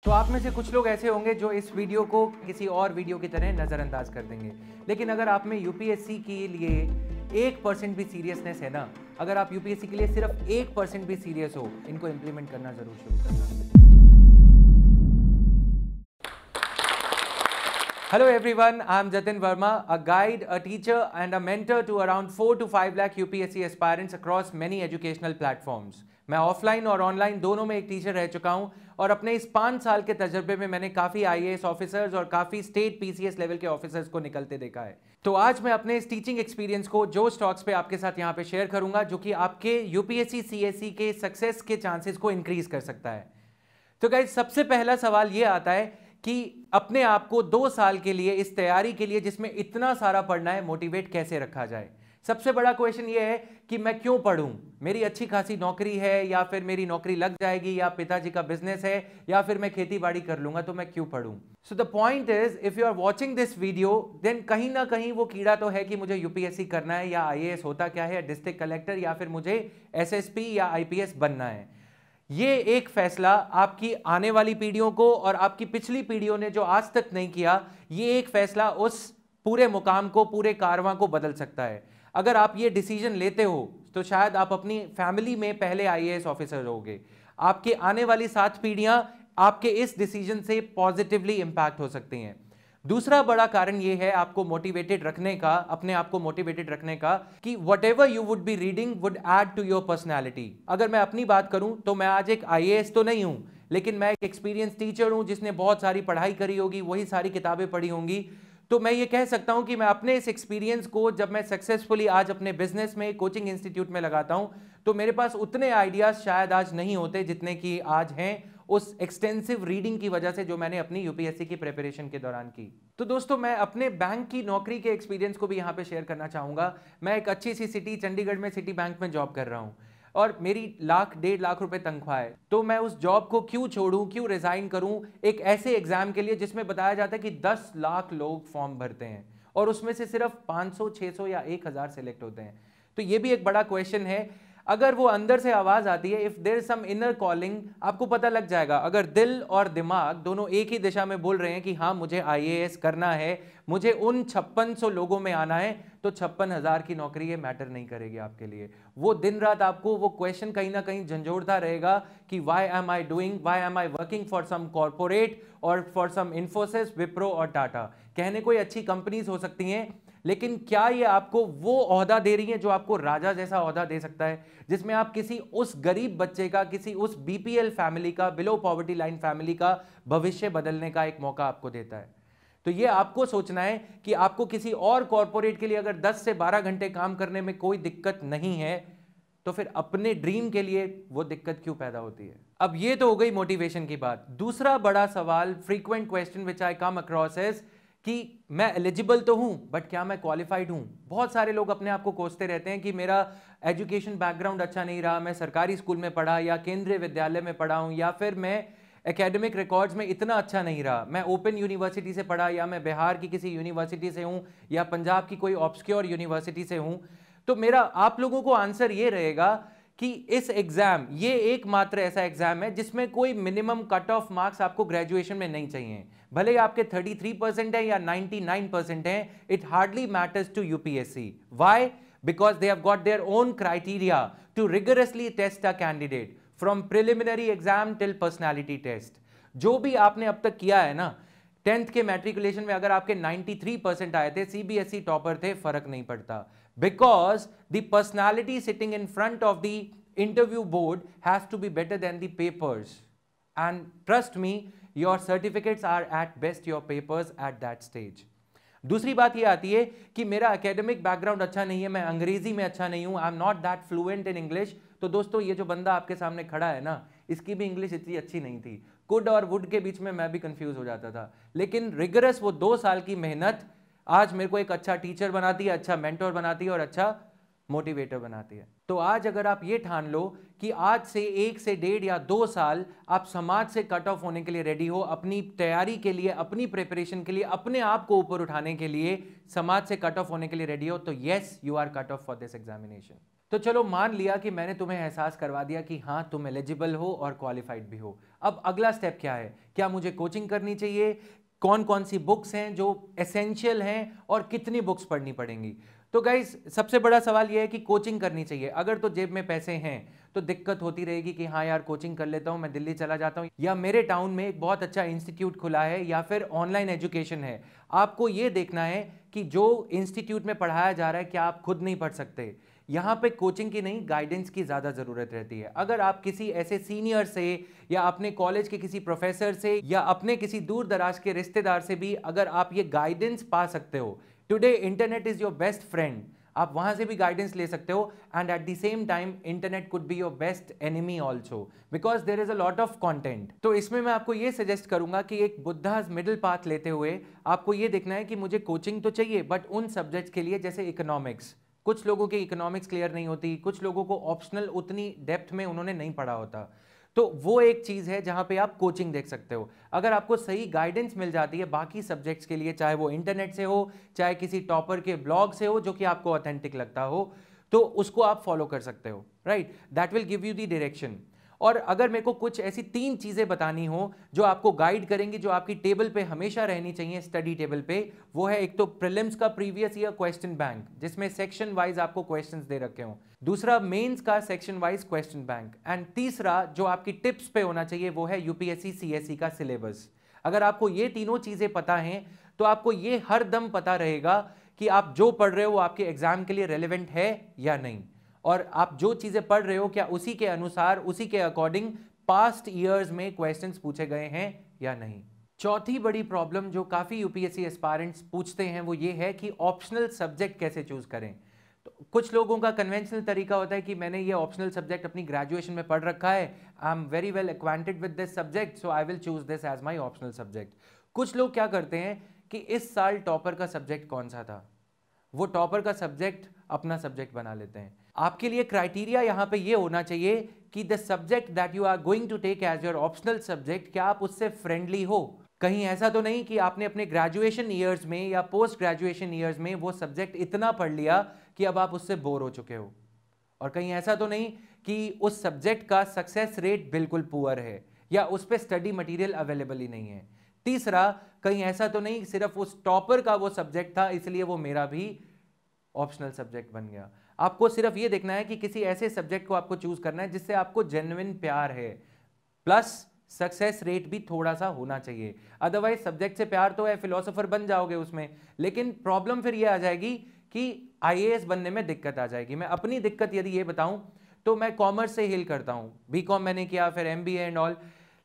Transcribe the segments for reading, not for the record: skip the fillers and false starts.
तो आप में से कुछ लोग ऐसे होंगे जो इस वीडियो को किसी और वीडियो की तरह नज़रअंदाज कर देंगे, लेकिन अगर आप में यूपीएससी के लिए 1% भी सीरियसनेस है ना, अगर आप यूपीएससी के लिए सिर्फ 1% भी सीरियस हो, इनको इंप्लीमेंट करना जरूर शुरू करना। Hello everyone, I am Jatin Verma, a guide, a teacher and a mentor to around 4 to 5 lakh UPSC aspirants across many educational platforms. मैं ऑफलाइन और ऑनलाइन दोनों में एक टीचर रह चुका हूं और अपने इस 5 साल के तजर्बे में मैंने काफ़ी आईएएस ऑफिसर्स और काफ़ी स्टेट पीसीएस लेवल के ऑफिसर्स को निकलते देखा है। तो आज मैं अपने इस टीचिंग एक्सपीरियंस को जोश टॉक्स पे आपके साथ यहाँ पे शेयर करूंगा, जो कि आपके यूपीएससी सीएसई के सक्सेस के चांसेस को इंक्रीज कर सकता है। तो गाइस, सबसे पहला सवाल ये आता है कि अपने आप को 2 साल के लिए इस तैयारी के लिए जिसमें इतना सारा पढ़ना है, मोटिवेट कैसे रखा जाए। सबसे बड़ा क्वेश्चन ये है कि मैं क्यों पढ़ूं, मेरी अच्छी खासी नौकरी है या फिर मेरी नौकरी लग जाएगी या पिताजी का बिजनेस है या फिर मैं खेती बाड़ी कर लूंगा, तो मैं क्यों पढ़ूं। So the point is, if you are watching this video, then कहीं ना कहीं वो कीड़ा तो है कि मुझे यूपीएससी करना है या आईएएस होता क्या है, डिस्ट्रिक्ट कलेक्टर, या फिर मुझे एसएसपी या आईपीएस बनना है। ये एक फैसला आपकी आने वाली पीढ़ियों को और आपकी पिछली पीढ़ियों ने जो आज तक नहीं किया, ये एक फैसला उस पूरे मुकाम को, पूरे कारवां को बदल सकता है। अगर आप ये डिसीजन लेते हो तो शायद आप अपनी फैमिली में पहले आईएएस ऑफिसर होगे। आपके आने वाली 7 पीढ़ियां आपके इस डिसीजन से पॉजिटिवली इंपैक्ट हो सकती हैं। दूसरा बड़ा कारण यह है आपको मोटिवेटेड रखने का, अपने आप को मोटिवेटेड रखने का, कि whatever you would be reading would add to your personality. अगर मैं अपनी बात करूं तो मैं आज एक आईएएस तो नहीं हूं, लेकिन मैं एक एक्सपीरियंस टीचर हूं जिसने बहुत सारी पढ़ाई करी होगी, वही सारी किताबें पढ़ी होंगी। तो मैं ये कह सकता हूं कि मैं अपने इस एक्सपीरियंस को जब मैं सक्सेसफुली आज अपने बिजनेस में, कोचिंग इंस्टीट्यूट में लगाता हूं, तो मेरे पास उतने आइडियाज शायद आज नहीं होते जितने कि आज हैं उस एक्सटेंसिव रीडिंग की वजह से जो मैंने अपनी यूपीएससी की प्रिपरेशन के दौरान की। तो दोस्तों, मैं अपने बैंक की नौकरी के एक्सपीरियंस को भी यहाँ पे शेयर करना चाहूँगा। मैं एक अच्छी सी सिटी, चंडीगढ़ में सिटी बैंक में जॉब कर रहा हूँ और मेरी 1.5 लाख रुपए तनख्वाह है। तो मैं उस जॉब को क्यों छोड़ूं, क्यों रिजाइन करूं एक ऐसे एग्जाम के लिए जिसमें बताया जाता है कि 10 लाख लोग फॉर्म भरते हैं और उसमें से सिर्फ 500, 600 या 1000 सेलेक्ट होते हैं। तो ये भी एक बड़ा क्वेश्चन है। अगर वो अंदर से आवाज आती है, if there is some inner calling, आपको पता लग जाएगा। अगर दिल और दिमाग दोनों एक ही दिशा में बोल रहे हैं कि हाँ मुझे आईएएस करना है, मुझे उन 5600 लोगों में आना है, तो 56,000 की नौकरी ये मैटर नहीं करेगी आपके लिए। वो दिन रात आपको वो क्वेश्चन कहीं ना कहीं झंझोड़ता रहेगा कि why am I doing, why am I working for some corporate और फॉर सम इन्फोसिस, विप्रो और टाटा। कहने कोई अच्छी कंपनीज हो सकती हैं, लेकिन क्या ये आपको वो ओहदा दे रही है जो आपको राजा जैसा ओहदा दे सकता है, जिसमें आप किसी उस गरीब बच्चे का, किसी उस बीपीएल फैमिली का, बिलो पॉवर्टी लाइन फैमिली का भविष्य बदलने का एक मौका आपको देता है। तो ये आपको सोचना है कि आपको किसी और कॉर्पोरेट के लिए अगर 10 से 12 घंटे काम करने में कोई दिक्कत नहीं है, तो फिर अपने ड्रीम के लिए वो दिक्कत क्यों पैदा होती है। अब ये तो हो गई मोटिवेशन की बात। दूसरा बड़ा सवाल, frequent question which I come across is कि मैं एलिजिबल तो हूं, बट क्या मैं क्वालिफाइड हूं। बहुत सारे लोग अपने आप को कोसते रहते हैं कि मेरा एजुकेशन बैकग्राउंड अच्छा नहीं रहा, मैं सरकारी स्कूल में पढ़ा या केंद्रीय विद्यालय में पढ़ा हूं, या फिर मैं एकेडमिक रिकॉर्ड्स में इतना अच्छा नहीं रहा, मैं ओपन यूनिवर्सिटी से पढ़ा, या मैं बिहार की किसी यूनिवर्सिटी से हूं, या पंजाब की कोई ऑब्सक्योर यूनिवर्सिटी से हूं। तो मेरा आप लोगों को आंसर ये रहेगा कि इस एग्जाम, ये एकमात्र ऐसा एग्जाम है जिसमें कोई मिनिमम कट ऑफ मार्क्स आपको ग्रेजुएशन में नहीं चाहिए। भले ही आपके 33% है या 99% है, it hardly matters to UPSC. Why? Because they have got their own criteria to rigorously test a candidate from preliminary exam till personality test. जो भी आपने अब तक किया है ना, 10th के मैट्रिकुलेशन में अगर आपके 93% आए थे, सीबीएसई टॉपर थे, फर्क नहीं पड़ता, because the personality sitting in front of the interview board has to be better than the papers. And trust me, your certificates are at best your papers at that stage. दूसरी बात ये आती है कि मेरा एकेडमिक बैकग्राउंड अच्छा नहीं है, मैं अंग्रेजी में अच्छा नहीं हूं, I am not that fluent in English. तो दोस्तों, ये जो बंदा आपके सामने खड़ा है ना, इसकी भी इंग्लिश इतनी अच्छी नहीं थी। कुड और वुड के बीच में मैं भी कंफ्यूज हो जाता था, लेकिन रिगरस वो 2 साल की मेहनत आज मेरे को एक अच्छा टीचर बनाती है, अच्छा मेंटोर बनाती है और अच्छा मोटिवेटर बनाती है। तो आज अगर आप ये ठान लो कि आज से 1 से 1.5 या 2 साल आप समाज से कट ऑफ होने के लिए रेडी हो, अपनी तैयारी के लिए, अपनी प्रिपरेशन के लिए, अपने आप को ऊपर उठाने के लिए समाज से कट ऑफ होने के लिए रेडी हो, तो yes, you are cut off for this examination. तो चलो मान लिया कि मैंने तुम्हें एहसास करवा दिया कि हाँ तुम एलिजिबल हो और क्वालिफाइड भी हो। अब अगला स्टेप क्या है? क्या मुझे कोचिंग करनी चाहिए? कौन कौन सी बुक्स हैं जो एसेंशियल हैं और कितनी बुक्स पढ़नी पड़ेंगी? तो गाइज सबसे बड़ा सवाल यह है कि कोचिंग करनी चाहिए। अगर तो जेब में पैसे हैं तो दिक्कत होती रहेगी कि हाँ यार कोचिंग कर लेता हूँ, मैं दिल्ली चला जाता हूँ, या मेरे टाउन में एक बहुत अच्छा इंस्टीट्यूट खुला है, या फिर ऑनलाइन एजुकेशन है। आपको ये देखना है कि जो इंस्टीट्यूट में पढ़ाया जा रहा है क्या आप खुद नहीं पढ़ सकते। यहाँ पे कोचिंग की नहीं, गाइडेंस की ज़्यादा ज़रूरत रहती है। अगर आप किसी ऐसे सीनियर से या अपने कॉलेज के किसी प्रोफेसर से या अपने किसी दूर दराज के रिश्तेदार से भी अगर आप ये गाइडेंस पा सकते हो, today internet is your best friend, आप वहां से भी गाइडेंस ले सकते हो। And at the same time internet could be your best enemy also, because there is a lot of content. तो इसमें मैं आपको ये सजेस्ट करूंगा कि एक बुद्धास मिडिल पाथ लेते हुए आपको ये देखना है कि मुझे कोचिंग तो चाहिए, बट उन सब्जेक्ट्स के लिए जैसे इकोनॉमिक्स, कुछ लोगों की इकोनॉमिक्स क्लियर नहीं होती, कुछ लोगों को ऑप्शनल उतनी डेप्थ में उन्होंने नहीं पढ़ा होता, तो वो एक चीज है जहां पे आप कोचिंग देख सकते हो। अगर आपको सही गाइडेंस मिल जाती है बाकी सब्जेक्ट्स के लिए, चाहे वो इंटरनेट से हो, चाहे किसी टॉपर के ब्लॉग से हो जो कि आपको ऑथेंटिक लगता हो, तो उसको आप फॉलो कर सकते हो, right? That will give you the direction. और अगर मेरे को कुछ ऐसी 3 चीजें बतानी हो जो आपको गाइड करेंगी, जो आपकी टेबल पे हमेशा रहनी चाहिए, स्टडी टेबल पे, वो है एक तो प्रीलिम्स का प्रीवियस ईयर क्वेश्चन बैंक, जिसमें सेक्शन वाइज आपको क्वेश्चंस दे रखे हो। दूसरा मेंस का section wise question bank. And तीसरा जो आपकी टिप्स पे होना चाहिए वो है यूपीएससी सीएसई का सिलेबस। अगर आपको ये तीनों चीजें पता हैं तो आपको ये हर दम पता रहेगा कि आप जो पढ़ रहे हो वो आपके एग्जाम के लिए रेलिवेंट है या नहीं, और आप जो चीजें पढ़ रहे हो क्या उसी के अनुसार, उसी के अकॉर्डिंग पास्ट ईयर्स में क्वेश्चंस पूछे गए हैं या नहीं। चौथी बड़ी प्रॉब्लम जो काफी यूपीएससी एस्पायरेंट्स पूछते हैं वो ये है कि ऑप्शनल सब्जेक्ट कैसे चूज करें। तो कुछ लोगों का कन्वेंशनल तरीका होता है कि मैंने ये ऑप्शनल सब्जेक्ट अपनी ग्रेजुएशन में पढ़ रखा है, I am very well acquainted with this subject, so I will choose this as my optional subject. कुछ लोग क्या करते हैं कि इस साल टॉपर का सब्जेक्ट कौन सा था, वो टॉपर का सब्जेक्ट अपना सब्जेक्ट बना लेते हैं। आपके लिए क्राइटेरिया यहां पे ये होना चाहिए कि the subject that you are going to take as your optional subject, क्या आप उससे फ्रेंडली हो। कहीं ऐसा तो नहीं कि आपने अपने ग्रेजुएशन ईयर्स में या पोस्ट ग्रेजुएशन ईयर्स में वो सब्जेक्ट इतना पढ़ लिया कि अब आप उससे बोर हो चुके हो, और कहीं ऐसा तो नहीं कि उस सब्जेक्ट का सक्सेस रेट बिल्कुल पुअर है या उस पर स्टडी मटेरियल अवेलेबल ही नहीं है। तीसरा, कहीं ऐसा तो नहीं सिर्फ उस टॉपर का वो सब्जेक्ट था इसलिए वो मेरा भी ऑप्शनल सब्जेक्ट बन गया। आपको सिर्फ ये देखना है कि किसी ऐसे सब्जेक्ट को आपको चूज करना है जिससे आपको जेन्युइन प्यार है, प्लस सक्सेस रेट भी थोड़ा सा होना चाहिए। अदरवाइज सब्जेक्ट से प्यार तो है, फिलोसोफर बन जाओगे उसमें, लेकिन प्रॉब्लम फिर ये आ जाएगी कि आईएएस बनने में दिक्कत आ जाएगी। मैं अपनी दिक्कत यदि ये बताऊं तो मैं कॉमर्स से हेल करता हूं, बीकॉम मैंने किया, फिर एमबीए एंड ऑल,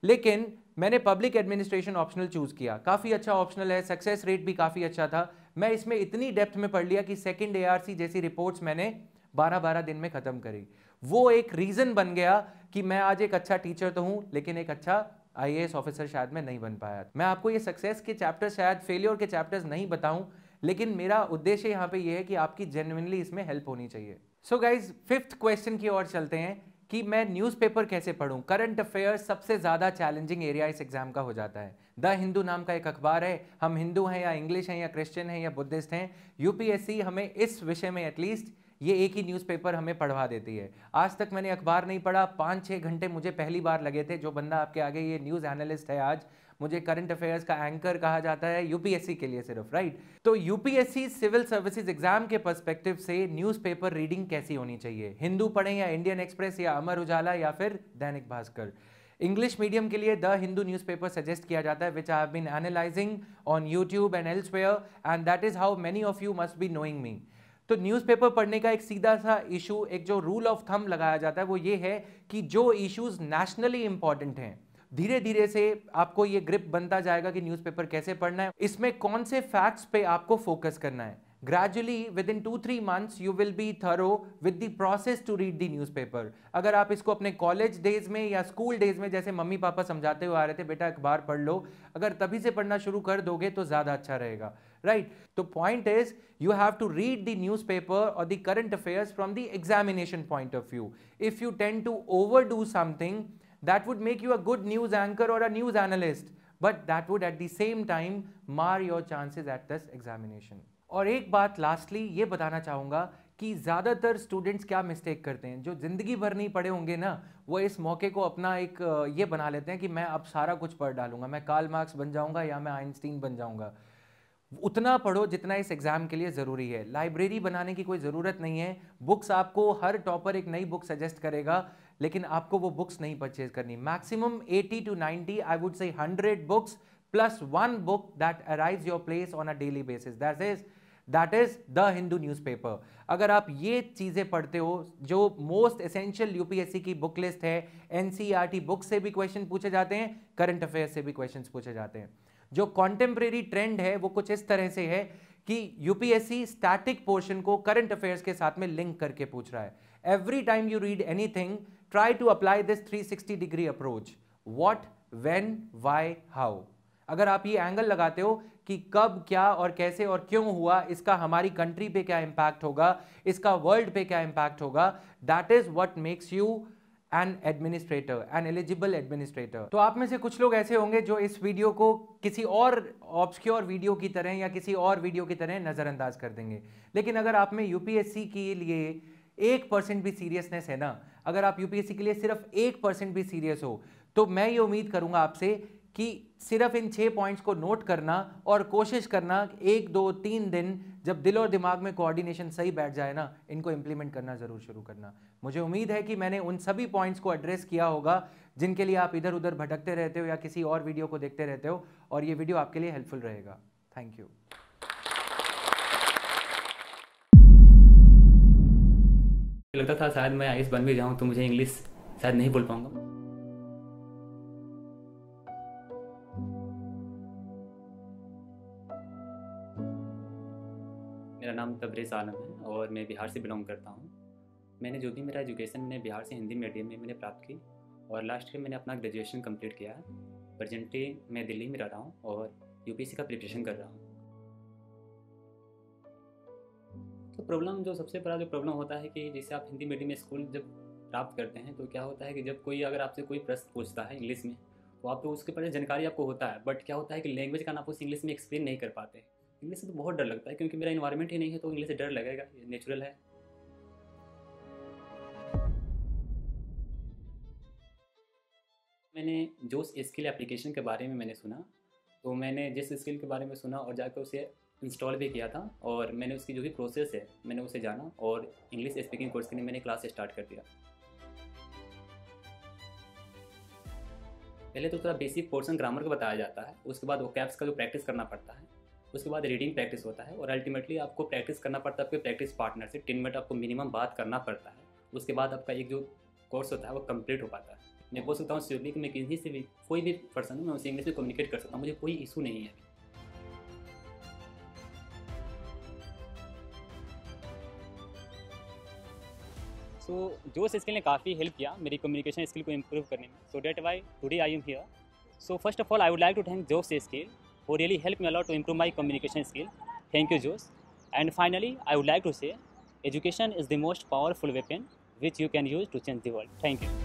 लेकिन मैंने पब्लिक एडमिनिस्ट्रेशन ऑप्शनल चूज किया। काफी अच्छा ऑप्शनल है, सक्सेस रेट भी काफी अच्छा था। मैं इसमें इतनी डेप्थ में पढ़ लिया कि सेकंड एआरसी जैसी रिपोर्ट्स मैंने 12-12 दिन में खत्म करी। वो एक रीजन बन गया कि मैं आज एक अच्छा टीचर तो हूं लेकिन एक अच्छा आईएएस ऑफिसर शायद मैं नहीं बन पाया। मैं आपको ये सक्सेस के चैप्टर्स, शायद फेलियर के चैप्टर्स नहीं बताऊं, लेकिन मेरा उद्देश्य यहाँ पे ये है कि आपकी जेन्युइनली इसमें हेल्प होनी चाहिए। सो गाइज, 5th क्वेश्चन की ओर चलते हैं कि मैं न्यूज़पेपर कैसे पढूं। करंट अफेयर्स सबसे ज्यादा चैलेंजिंग एरिया इस एग्जाम का हो जाता है। द हिंदू नाम का एक अखबार है, हम हिंदू हैं या इंग्लिश हैं या क्रिश्चियन हैं या बुद्धिस्ट हैं, यूपीएससी हमें इस विषय में एटलीस्ट ये एक ही न्यूज़पेपर हमें पढ़वा देती है। आज तक मैंने अखबार नहीं पढ़ा, 5-6 घंटे मुझे पहली बार लगे थे। जो बंदा आपके आगे ये न्यूज़ एनालिस्ट है, आज मुझे करंट अफेयर्स का एंकर कहा जाता है यूपीएससी के लिए सिर्फ, राइट? तो यूपीएससी सिविल सर्विसेज एग्जाम के पर्सपेक्टिव से न्यूज़पेपर रीडिंग कैसी होनी चाहिए? हिंदू पढ़ें या इंडियन एक्सप्रेस या अमर उजाला या फिर दैनिक भास्कर? इंग्लिश मीडियम के लिए द हिंदू न्यूज़पेपर सजेस्ट किया जाता है, which I have been analysing on YouTube and elsewhere, and that is how many of you must be knowing me. तो न्यूज़पेपर पढ़ने का एक सीधा सा इशू, एक जो रूल ऑफ थंब लगाया जाता है वो ये है कि जो इश्यूज नेशनली इंपॉर्टेंट हैं, धीरे धीरे से आपको ये ग्रिप बनता जाएगा कि न्यूज़पेपर कैसे पढ़ना है, इसमें कौन से फैक्ट्स पे आपको फोकस करना है। Gradually, within 2-3 months, you will be thorough with the process to read the newspaper. अगर आप इसको अपने कॉलेज डेज में या स्कूल डेज में जैसे मम्मी पापा समझाते हुए आ रहे थे, बेटा अखबार पढ़ लो, अगर तभी से पढ़ना शुरू कर दोगे तो ज़्यादा अच्छा रहेगा, राइट? तो point is you have to read the newspaper or the current affairs from the examination point of view. If you tend to overdo something, that would make you a good news anchor or a news analyst, but that would at the same time mar your chances at this examination. और एक बात lastly ये बताना चाहूँगा कि ज़्यादातर students क्या mistake करते हैं, जो ज़िंदगी भर नहीं पढ़े होंगे ना, वो इस मौके को अपना एक ये बना लेते हैं कि मैं अब सारा कुछ पढ़ डालूंगा, मैं कार्ल मार्क्स बन जाऊंगा या मैं आइंस्टीन बन जाऊंगा। उतना पढ़ो जितना इस एग्ज़ाम के लिए ज़रूरी है। लाइब्रेरी बनाने की कोई ज़रूरत नहीं है। बुक्स आपको हर टॉपर एक नई बुक सजेस्ट करेगा, लेकिन आपको वो बुक्स नहीं परचेज करनी। Maximum 80 to 90, I would say 100 books plus 1 book that arrives your place on a daily basis, that is the Hindu newspaper. अगर आप ये चीज़ें पढ़ते हो, जो मोस्ट एसेंशियल यूपीएससी की बुक लिस्ट है, एनसीईआरटी बुक से भी क्वेश्चन पूछे जाते हैं, करंट अफेयर से भी क्वेश्चन पूछे जाते हैं। जो कॉन्टेम्परेरी ट्रेंड है वो कुछ इस तरह से है कि यूपीएससी स्टैटिक पोर्शन को करंट अफेयर्स के साथ में लिंक करके पूछ रहा है। Every time you read anything, try to apply this 360 degree approach. What, when, why, how. अगर आप ये एंगल लगाते हो कि कब, क्या और कैसे और क्यों हुआ, इसका हमारी कंट्री पे क्या इंपैक्ट होगा, इसका वर्ल्ड पे क्या इंपैक्ट होगा, that is what makes you an administrator, N eligible administrator. तो आप में से कुछ लोग ऐसे होंगे जो इस वीडियो को किसी और ऑब्सक्योर वीडियो की तरह या किसी और वीडियो की तरह नज़रअंदाज कर देंगे। लेकिन अगर आप में यूपीएससी के लिए 1% भी सीरियसनेस है ना, अगर आप यूपीएससी के लिए सिर्फ 1% भी सीरियस हो, तो मैं ये उम्मीद करूंगा आपसे कि सिर्फ इन 6 पॉइंट्स को नोट करना और कोशिश करना 1, 2, 3 दिन जब दिल और दिमाग में कोऑर्डिनेशन सही बैठ जाए ना, इनको इंप्लीमेंट करना ज़रूर शुरू करना। मुझे उम्मीद है कि मैंने उन सभी पॉइंट्स को एड्रेस किया होगा जिनके लिए आप इधर उधर भटकते रहते हो या किसी और वीडियो को देखते रहते हो, और ये वीडियो आपके लिए हेल्पफुल रहेगा। Thank you. लगता था शायद मैं आईएएस बन भी जाऊं तो मुझे इंग्लिश शायद नहीं बोल पाऊंगा। मेरा नाम तबरेज़ आलम है और मैं बिहार से बिलोंग करता हूँ। मैंने जो भी मेरा एजुकेशन मैंने बिहार से हिंदी मीडियम में मैंने प्राप्त की और लास्ट ईयर मैंने अपना ग्रेजुएशन कंप्लीट किया है। प्रेजेंटली मैं दिल्ली में रह रहा हूँ और यूपीएससी का प्रिपरेशन कर रहा हूँ। तो प्रॉब्लम जो सबसे बड़ा जो प्रॉब्लम होता है कि जैसे आप हिंदी मीडियम में स्कूल जब प्राप्त करते हैं तो क्या होता है कि जब कोई अगर आपसे कोई प्रश्न पूछता है इंग्लिश में तो आपको उसके बारे में जानकारी आपको होता है, बट क्या होता है कि लैंग्वेज का आप उस इंग्लिश में एक्सप्लेन नहीं कर पाते। इंग्लिश से तो बहुत डर लगता है क्योंकि मेरा इन्वायरमेंट ही नहीं है, तो इंग्लिश से डर लगेगा, ये नेचुरल है। मैंने जोश स्किल एप्लीकेशन के बारे में मैंने सुना, तो मैंने जिस स्किल के बारे में सुना और जाकर उसे इंस्टॉल भी किया था और मैंने उसकी जो भी प्रोसेस है मैंने उसे जाना और इंग्लिश स्पीकिंग कोर्स के लिए मैंने क्लास स्टार्ट कर दिया। पहले तो थोड़ा बेसिक पोर्शन ग्रामर का बताया जाता है, उसके बाद वोकैब्स का जो प्रैक्टिस करना पड़ता है, उसके बाद रीडिंग प्रैक्टिस होता है और अल्टीमेटली आपको प्रैक्टिस करना पड़ता है आपके प्रैक्टिस पार्टनर से। 10 मिनट आपको मिनिमम बात करना पड़ता है, उसके बाद आपका एक जो कोर्स होता है वो कंप्लीट हो पाता है। मैं बोल सकता हूँ श्योरली कि मैं किसी से भी कोई भी पर्सन हूँ मैं उसे इंग्लिश में कम्युनिकेट कर सकता हूँ, मुझे कोई इशू नहीं है। सो जोश स्किल ने काफ़ी हेल्प किया मेरी कम्युनिकेशन स्किल को इम्प्रूव करने में। So that why today I am here. So first of all I would like to thank Josh skill who really helped me a lot to improve my communication skill. Thank you, Josh. And finally, I would like to say, education is the most powerful weapon which you can use to change the world. Thank you.